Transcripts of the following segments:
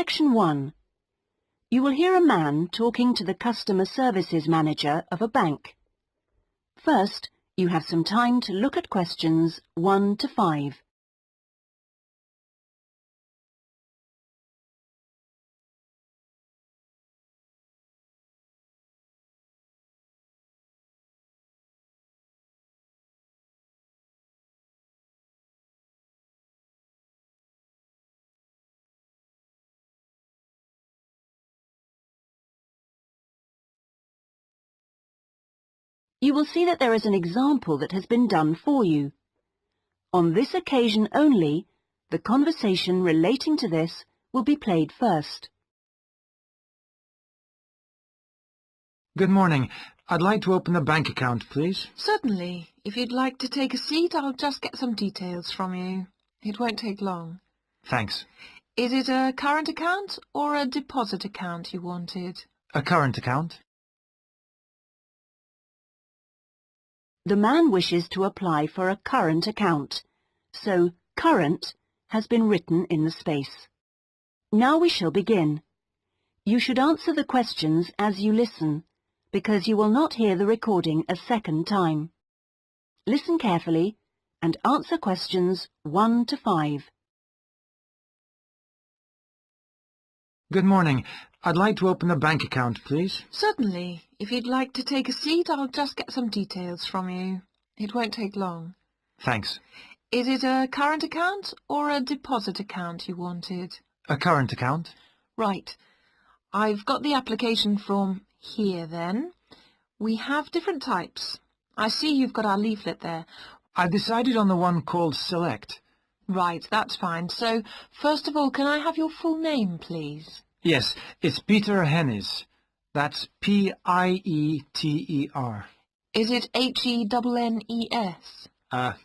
Section 1. You will hear a man talking to the customer services manager of a bank. First, you have some time to look at questions 1 to 5. You will see that there is an example that has been done for you. On this occasion only, the conversation relating to this will be played first. Good morning. I'd like to open a bank account, please. Certainly. If you'd like to take a seat, I'll just get some details from you. It won't take long. Thanks. Is it a current account or a deposit account you wanted? A current account? The man wishes to apply for a current account, so current has been written in the space. Now we shall begin. You should answer the questions as you listen, because you will not hear the recording a second time. Listen carefully and answer questions 1 to 5. Good morning. I'd like to open a bank account, please. Certainly. If you'd like to take a seat, I'll just get some details from you. It won't take long. Thanks. Is it a current account or a deposit account you wanted? A current account? Right. I've got the application form here then. We have different types. I see you've got our leaflet there. I've decided on the one called Select. Right, that's fine. So, first of all, can I have your full name, please? Yes, it's Peter Hennis. That's P-I-E-T-E-R. Is it H-E-N-N-E-S?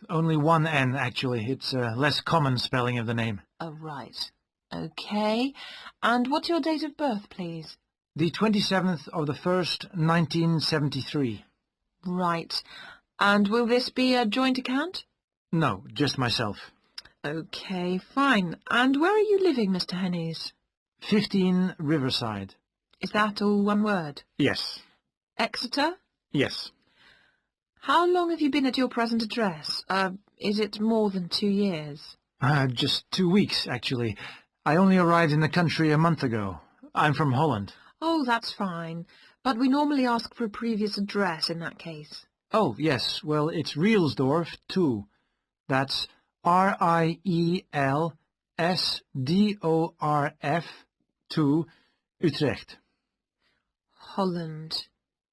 Only one N, actually. It's a less common spelling of the name. Oh, right. Okay. And what's your date of birth, please? The 27th of the 1st, 1973. Right. And will this be a joint account? No, just myself. Okay, fine. And where are you living, Mr. Hennies? 15 Riverside. Is that all one word? Yes. Exeter? Yes. How long have you been at your present address? Is it more than 2 years? Just 2 weeks, actually. I only arrived in the country a month ago. I'm from Holland. Oh, that's fine. But we normally ask for a previous address in that case. Oh, yes. Well, it's Rielsdorf 2. That's R-I-E-L-S-D-O-R-F 2, Utrecht. Holland.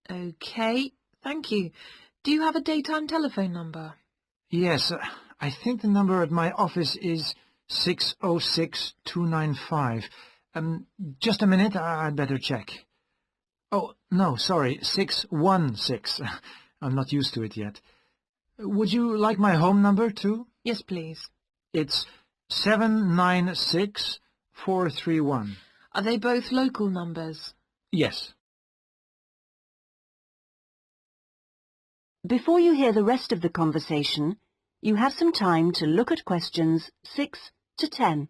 Okay, thank you. Do you have a daytime telephone number? Yes, I think the number at my office is 606-295. Just a minute, I'd better check. Oh, no, sorry, 616. I'm not used to it yet. Would you like my home number, too? Yes, please. It's 796431. Are they both local numbers? Yes. Before you hear the rest of the conversation, you have some time to look at questions 6 to 10.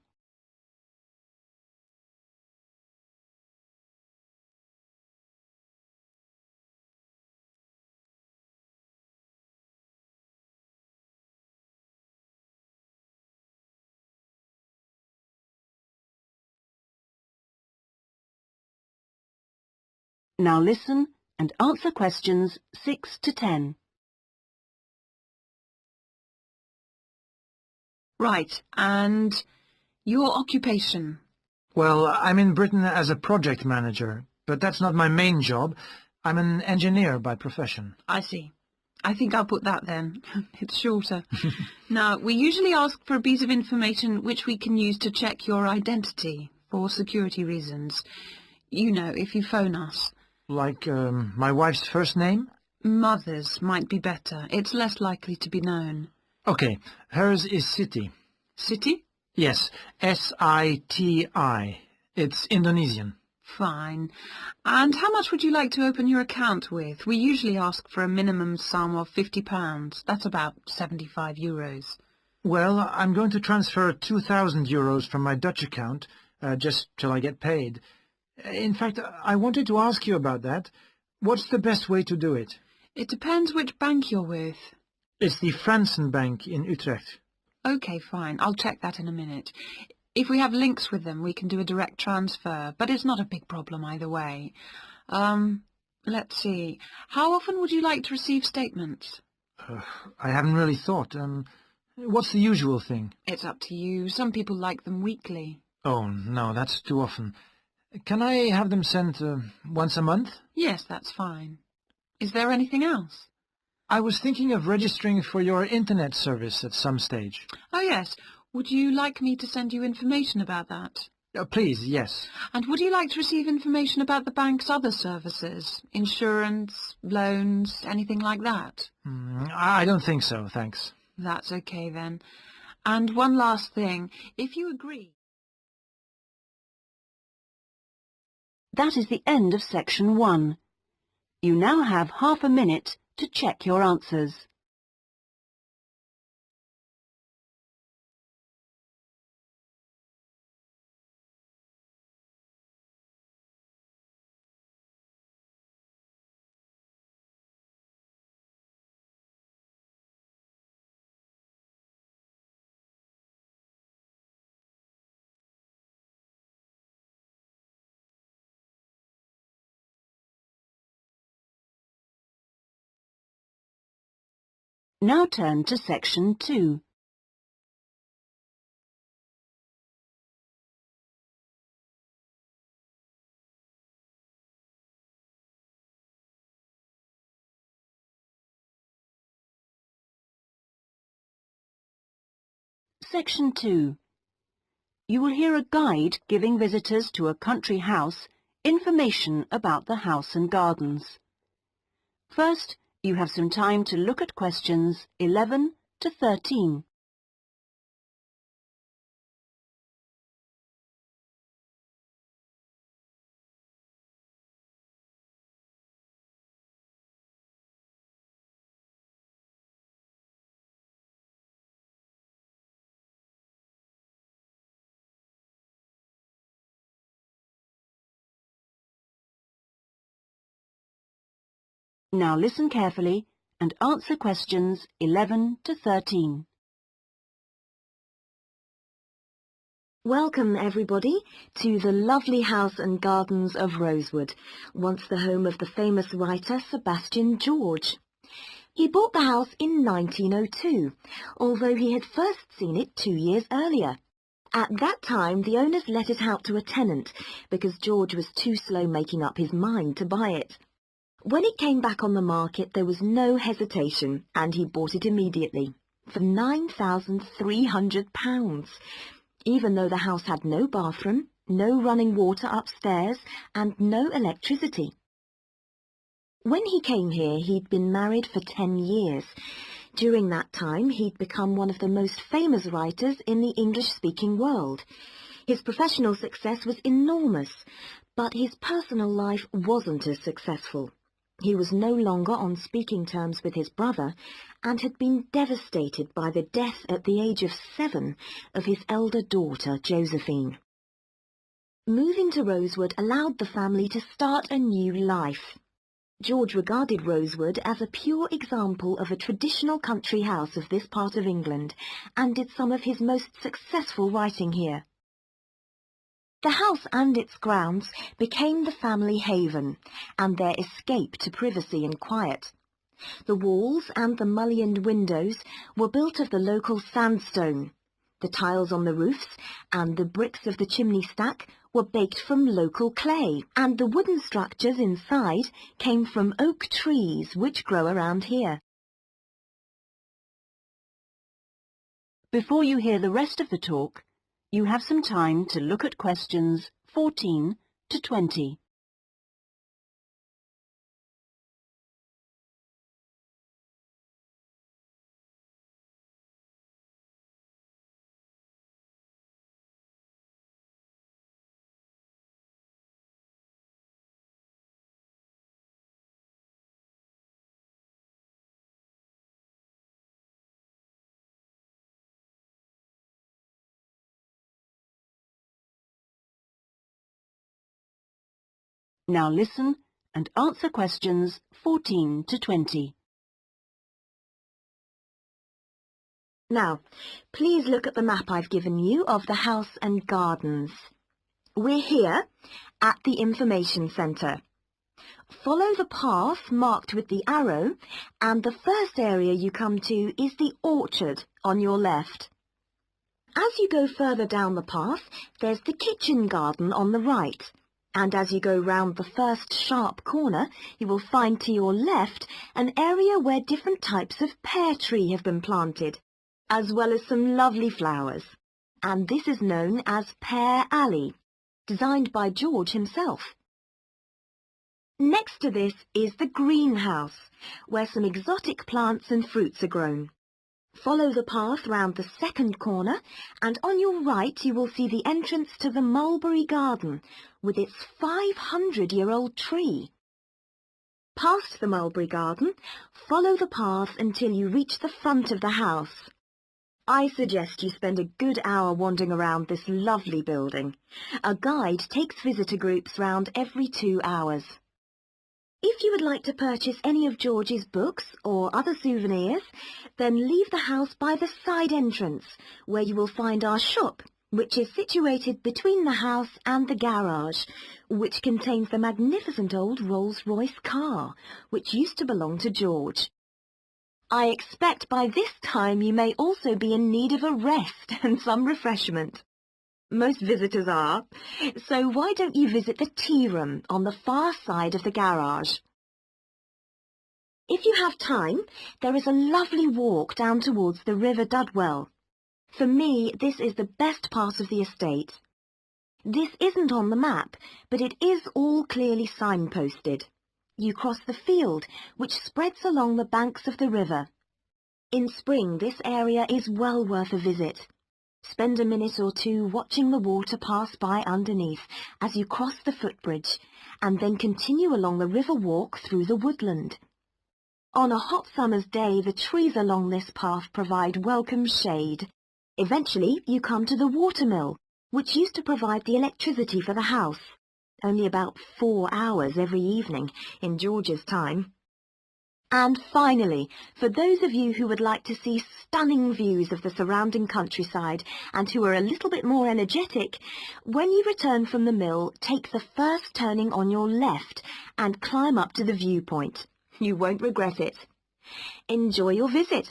Now listen and answer questions 6 to 10. Right, and your occupation? Well, I'm in Britain as a project manager, but that's not my main job. I'm an engineer by profession. I see. I think I'll put that then. It's shorter. Now, we usually ask for a piece of information which we can use to check your identity for security reasons. You know, if you phone us. Like my wife's first name? Mother's might be better. It's less likely to be known. Okay, hers is Siti. Siti? Yes, S-I-T-I. It's Indonesian. Fine. And how much would you like to open your account with? We usually ask for a minimum sum of £50. That's about €75. Well, I'm going to transfer 2,000 euros from my Dutch account just till I get paid. In fact, I wanted to ask you about that. What's the best way to do it? It depends which bank you're with. It's the Fransen Bank in Utrecht. Okay, fine. I'll check that in a minute. If we have links with them, we can do a direct transfer, but it's not a big problem either way. Let's see. How often would you like to receive statements? I haven't really thought. What's the usual thing? It's up to you. Some people like them weekly. Oh, no, that's too often. Can I have them sent once a month? Yes, that's fine. Is there anything else? I was thinking of registering for your internet service at some stage. Oh, yes. Would you like me to send you information about that? Please, yes. And would you like to receive information about the bank's other services? Insurance, loans, anything like that? I don't think so, thanks. That's okay then. And one last thing. If you agree... That is the end of section 1. You now have half a minute to check your answers. Now turn to section 2. Section 2. You will hear a guide giving visitors to a country house information about the house and gardens. First, you have some time to look at questions 11 to 13. Now listen carefully and answer questions 11 to 13. Welcome, everybody, to the lovely house and gardens of Rosewood, once the home of the famous writer Sebastian George. He bought the house in 1902, although he had first seen it 2 years earlier. At that time, the owners let it out to a tenant because George was too slow making up his mind to buy it. When it came back on the market, there was no hesitation, and he bought it immediately for £9,300. Even though the house had no bathroom, no running water upstairs, and no electricity. When he came here, he'd been married for 10 years. During that time, he'd become one of the most famous writers in the English-speaking world. His professional success was enormous, but his personal life wasn't as successful. He was no longer on speaking terms with his brother and had been devastated by the death at the age of 7 of his elder daughter, Josephine. Moving to Rosewood allowed the family to start a new life. George regarded Rosewood as a pure example of a traditional country house of this part of England and did some of his most successful writing here. The house and its grounds became the family haven and their escape to privacy and quiet. The walls and the mullioned windows were built of the local sandstone. The tiles on the roofs and the bricks of the chimney stack were baked from local clay, and the wooden structures inside came from oak trees which grow around here. Before you hear the rest of the talk, you have some time to look at questions 14 to 20. Now listen and answer questions 14 to 20. Now, please look at the map I've given you of the house and gardens. We're here at the information centre. Follow the path marked with the arrow, and the first area you come to is the orchard on your left. As you go further down the path, there's the kitchen garden on the right, and as you go round the first sharp corner, you will find to your left an area where different types of pear tree have been planted, as well as some lovely flowers, and this is known as Pear Alley, designed by George himself. Next to this is the greenhouse, where some exotic plants and fruits are grown. Follow the path round the second corner, and on your right you will see the entrance to the mulberry garden, with its 500-year-old tree. Past the mulberry garden, follow the path until you reach the front of the house. I suggest you spend a good hour wandering around this lovely building. A guide takes visitor groups round every 2 hours. If you would like to purchase any of George's books or other souvenirs, then leave the house by the side entrance, where you will find our shop, which is situated between the house and the garage, which contains the magnificent old Rolls-Royce car, which used to belong to George. I expect by this time you may also be in need of a rest and some refreshment. Most visitors are, so why don't you visit the tea room on the far side of the garage? If you have time, there is a lovely walk down towards the River Dudwell. For me, this is the best part of the estate. This isn't on the map, but it is all clearly signposted. You cross the field, which spreads along the banks of the river. In spring, this area is well worth a visit. Spend a minute or two watching the water pass by underneath as you cross the footbridge, and then continue along the river walk through the woodland. On a hot summer's day, the trees along this path provide welcome shade. Eventually, you come to the watermill, which used to provide the electricity for the house, only about 4 hours every evening in George's time. And finally, for those of you who would like to see stunning views of the surrounding countryside and who are a little bit more energetic, when you return from the mill, take the first turning on your left and climb up to the viewpoint. You won't regret it. Enjoy your visit.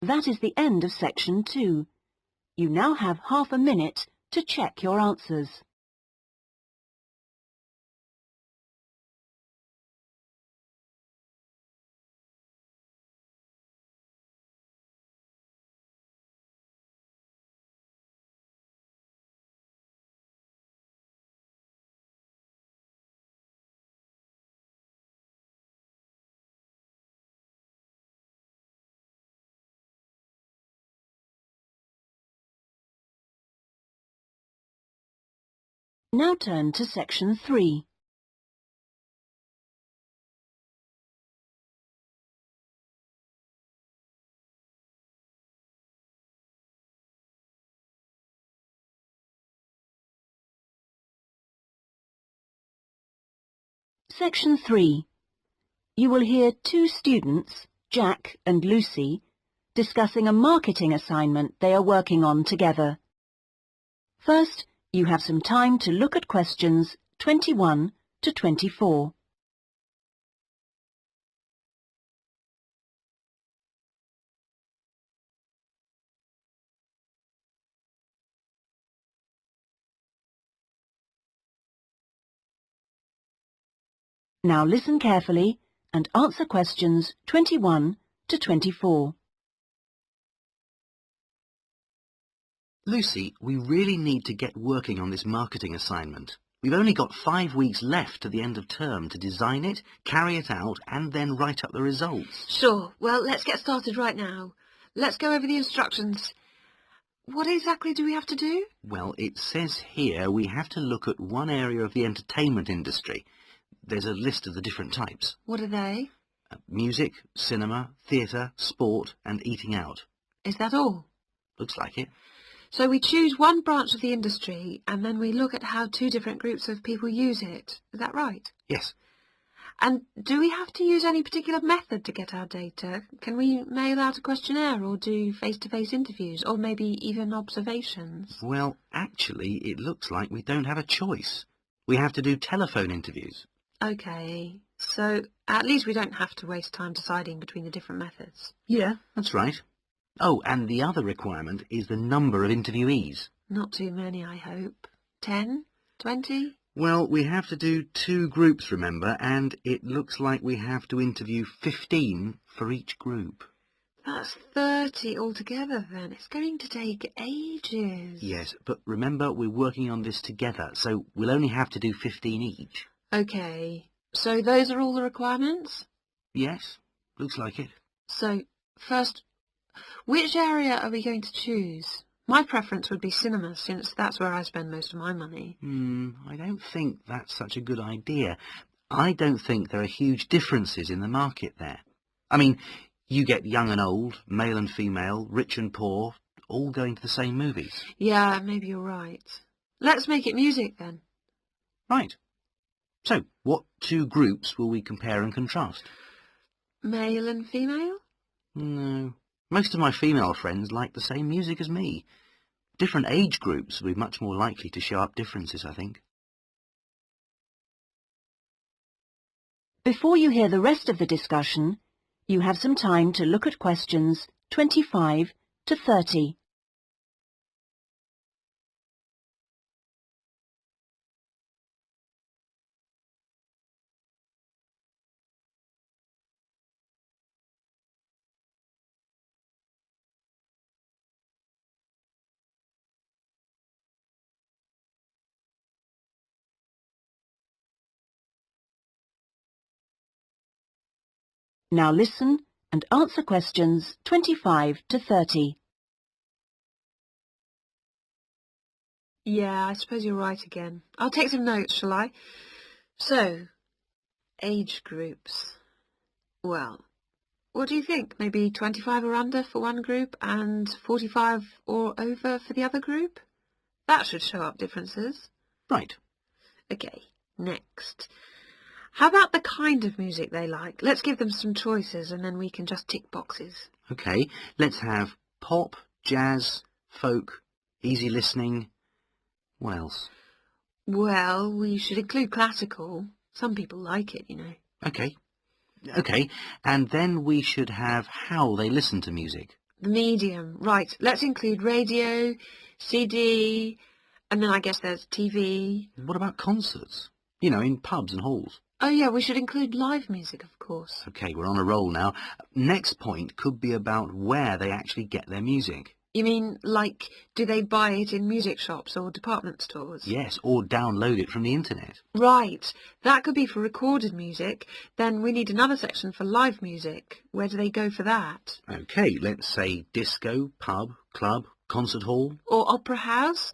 That is the end of section 2. You now have half a minute to check your answers. Now turn to section 3. Section 3. You will hear 2 students, Jack and Lucy, discussing a marketing assignment they are working on together. First, you have some time to look at questions 21 to 24. Now listen carefully and answer questions 21 to 24. Lucy, we really need to get working on this marketing assignment. We've only got 5 weeks left to the end of term to design it, carry it out, and then write up the results. Sure. Well, let's get started right now. Let's go over the instructions. What exactly do we have to do? Well, it says here we have to look at one area of the entertainment industry. There's a list of the different types. What are they? Music, cinema, theatre, sport, and eating out. Is that all? Looks like it. So we choose one branch of the industry and then we look at how two different groups of people use it. Is that right? Yes. And do we have to use any particular method to get our data? Can we mail out a questionnaire or do face-to-face interviews or maybe even observations? Well, actually, it looks like we don't have a choice. We have to do telephone interviews. OK, so at least we don't have to waste time deciding between the different methods. Yeah, that's right. Oh, and the other requirement is the number of interviewees. Not too many, I hope. 10? 20? Well, we have to do 2 groups, remember, and it looks like we have to interview 15 for each group. That's 30 altogether then. It's going to take ages. Yes, but remember we're working on this together, so we'll only have to do 15 each. OK, so those are all the requirements? Yes, looks like it. So, first, which area are we going to choose? My preference would be cinema, since that's where I spend most of my money. I don't think that's such a good idea. I don't think there are huge differences in the market there. I mean, you get young and old, male and female, rich and poor, all going to the same movies. Yeah, maybe you're right. Let's make it music then. Right. So, what 2 groups will we compare and contrast? Male and female? No. Most of my female friends like the same music as me. Different age groups will be much more likely to show up differences, I think. Before you hear the rest of the discussion, you have some time to look at questions 25 to 30. Now listen and answer questions 25 to 30. Yeah, I suppose you're right again. I'll take some notes, shall I? So, age groups. Well, what do you think? Maybe 25 or under for one group and 45 or over for the other group? That should show up differences. Right. OK, next. How about the kind of music they like? Let's give them some choices and then we can just tick boxes. OK, let's have pop, jazz, folk, easy listening. What else? Well, we should include classical. Some people like it, you know. OK. OK, and then we should have how they listen to music. The medium. Right, let's include radio, CD, and then I guess there's TV. What about concerts? You know, in pubs and halls. Oh yeah, we should include live music, of course. OK, we're on a roll now. Next point could be about where they actually get their music. You mean, like, do they buy it in music shops or department stores? Yes, or download it from the internet. Right, that could be for recorded music. Then we need another section for live music. Where do they go for that? OK, let's say disco, pub, club, concert hall. Or opera house.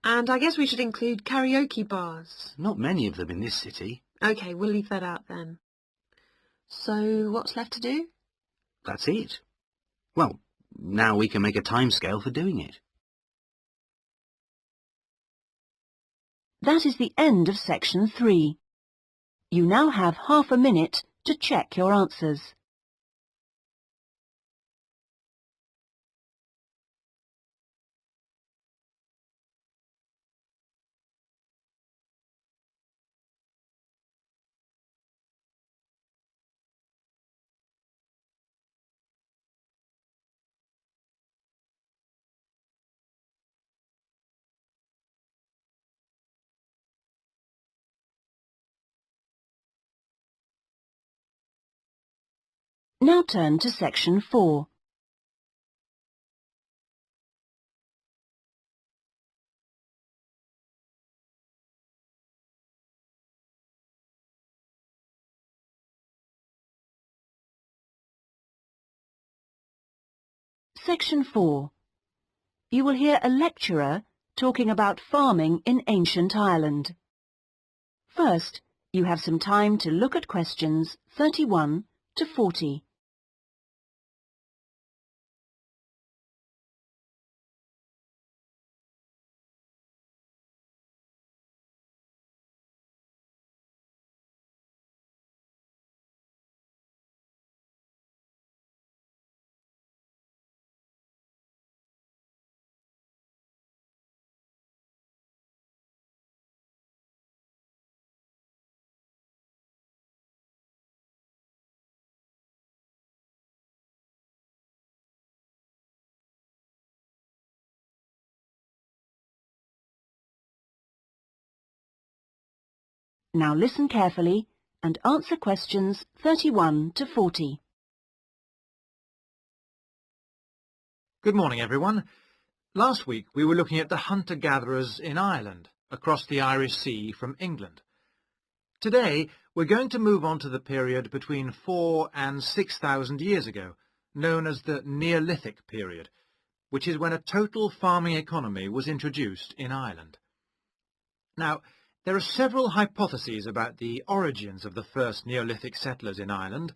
And I guess we should include karaoke bars. Not many of them in this city. OK, we'll leave that out then. So what's left to do? That's it. Well, now we can make a timescale for doing it. That is the end of section 3. You now have half a minute to check your answers. Now turn to section 4. Section 4. You will hear a lecturer talking about farming in ancient Ireland. First, you have some time to look at questions 31 to 40. Now listen carefully and answer questions 31 to 40. Good morning, everyone. Last week we were looking at the hunter-gatherers in Ireland, across the Irish Sea from England. Today we're going to move on to the period between 4,000 and 6,000 years ago, known as the Neolithic period, which is when a total farming economy was introduced in Ireland. Now, there are several hypotheses about the origins of the first Neolithic settlers in Ireland,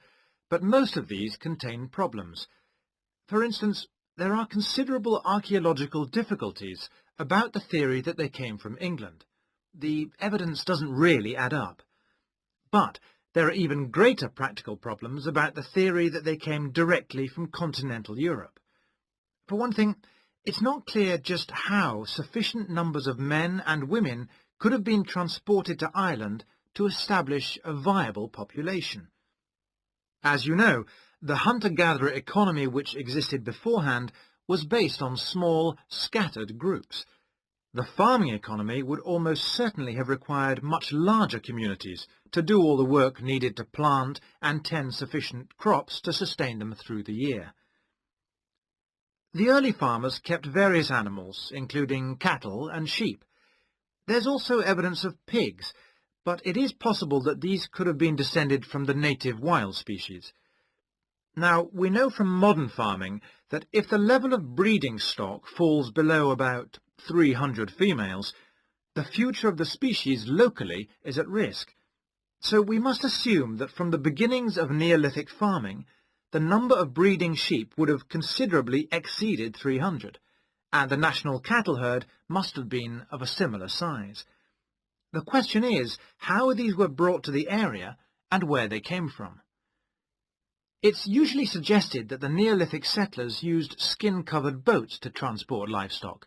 but most of these contain problems. For instance, there are considerable archaeological difficulties about the theory that they came from England. The evidence doesn't really add up. But there are even greater practical problems about the theory that they came directly from continental Europe. For one thing, it's not clear just how sufficient numbers of men and women could have been transported to Ireland to establish a viable population. As you know, the hunter-gatherer economy which existed beforehand was based on small, scattered groups. The farming economy would almost certainly have required much larger communities to do all the work needed to plant and tend sufficient crops to sustain them through the year. The early farmers kept various animals, including cattle and sheep. There's also evidence of pigs, but it is possible that these could have been descended from the native wild species. Now, we know from modern farming that if the level of breeding stock falls below about 300 females, the future of the species locally is at risk. So we must assume that from the beginnings of Neolithic farming, the number of breeding sheep would have considerably exceeded 300, and the national cattle herd must have been of a similar size. The question is how these were brought to the area and where they came from. It's usually suggested that the Neolithic settlers used skin-covered boats to transport livestock,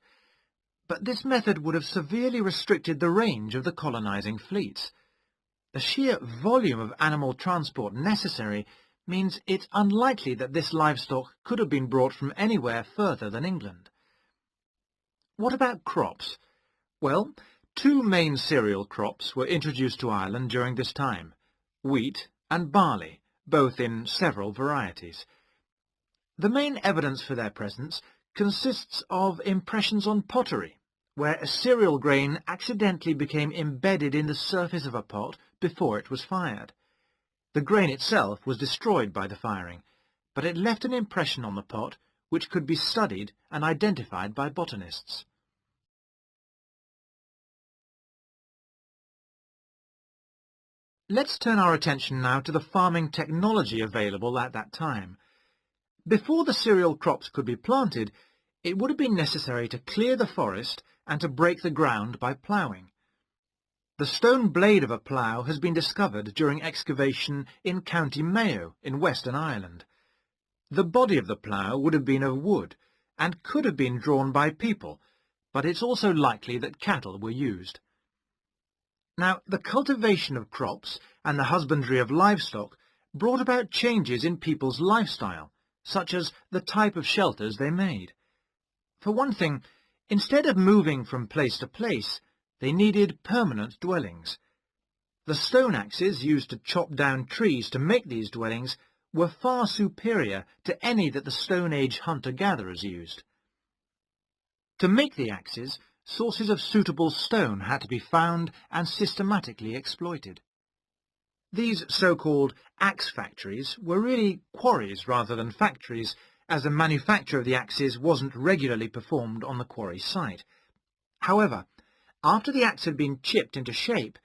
but this method would have severely restricted the range of the colonizing fleets. The sheer volume of animal transport necessary means it's unlikely that this livestock could have been brought from anywhere further than England. What about crops? Well, two main cereal crops were introduced to Ireland during this time, wheat and barley, both in several varieties. The main evidence for their presence consists of impressions on pottery, where a cereal grain accidentally became embedded in the surface of a pot before it was fired. The grain itself was destroyed by the firing, but it left an impression on the pot which could be studied and identified by botanists. Let's turn our attention now to the farming technology available at that time. Before the cereal crops could be planted, it would have been necessary to clear the forest and to break the ground by ploughing. The stone blade of a plough has been discovered during excavation in County Mayo in Western Ireland. The body of the plough would have been of wood and could have been drawn by people, but it's also likely that cattle were used. Now, the cultivation of crops and the husbandry of livestock brought about changes in people's lifestyle, such as the type of shelters they made. For one thing, instead of moving from place to place, they needed permanent dwellings. The stone axes used to chop down trees to make these dwellings were far superior to any that the Stone Age hunter-gatherers used. To make the axes, sources of suitable stone had to be found and systematically exploited. These so-called axe factories were really quarries rather than factories, as the manufacture of the axes wasn't regularly performed on the quarry site. However, after the axe had been chipped into shape,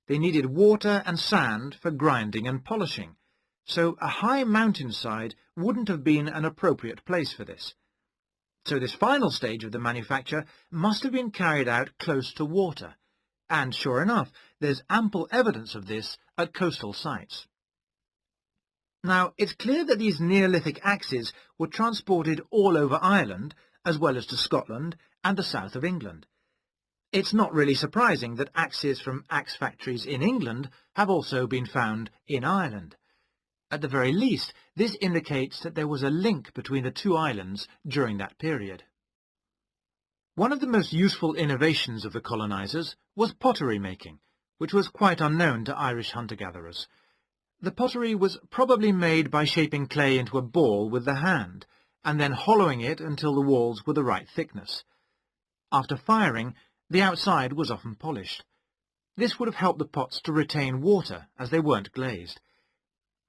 they needed water and sand for grinding and polishing, so a high mountainside wouldn't have been an appropriate place for this. So this final stage of the manufacture must have been carried out close to water, and sure enough, there's ample evidence of this at coastal sites. Now, it's clear that these Neolithic axes were transported all over Ireland, as well as to Scotland and the south of England. It's not really surprising that axes from axe factories in England have also been found in Ireland. At the very least, this indicates that there was a link between the two islands during that period. One of the most useful innovations of the colonizers was pottery making, which was quite unknown to Irish hunter-gatherers. The pottery was probably made by shaping clay into a ball with the hand, and then hollowing it until the walls were the right thickness. After firing, the outside was often polished. This would have helped the pots to retain water, as they weren't glazed.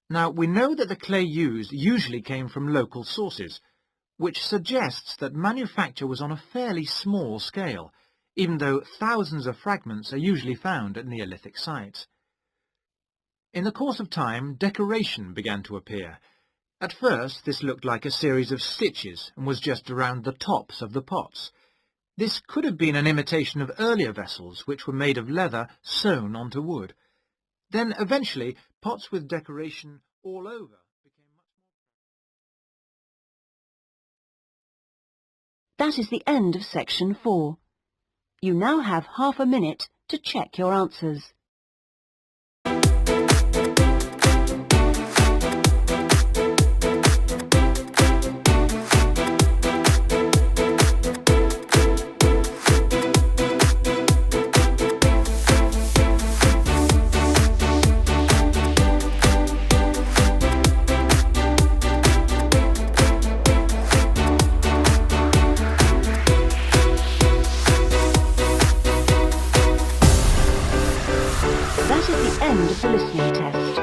Now, we know that the clay used usually came from local sources, which suggests that manufacture was on a fairly small scale, even though thousands of fragments are usually found at Neolithic sites. In the course of time, decoration began to appear. At first, this looked like a series of stitches and was just around the tops of the pots. This could have been an imitation of earlier vessels, which were made of leather sewn onto wood. Then, eventually, pots with decoration all over became much more... That is the end of section 4. You now have half a minute to check your answers. That is the end of the listening test.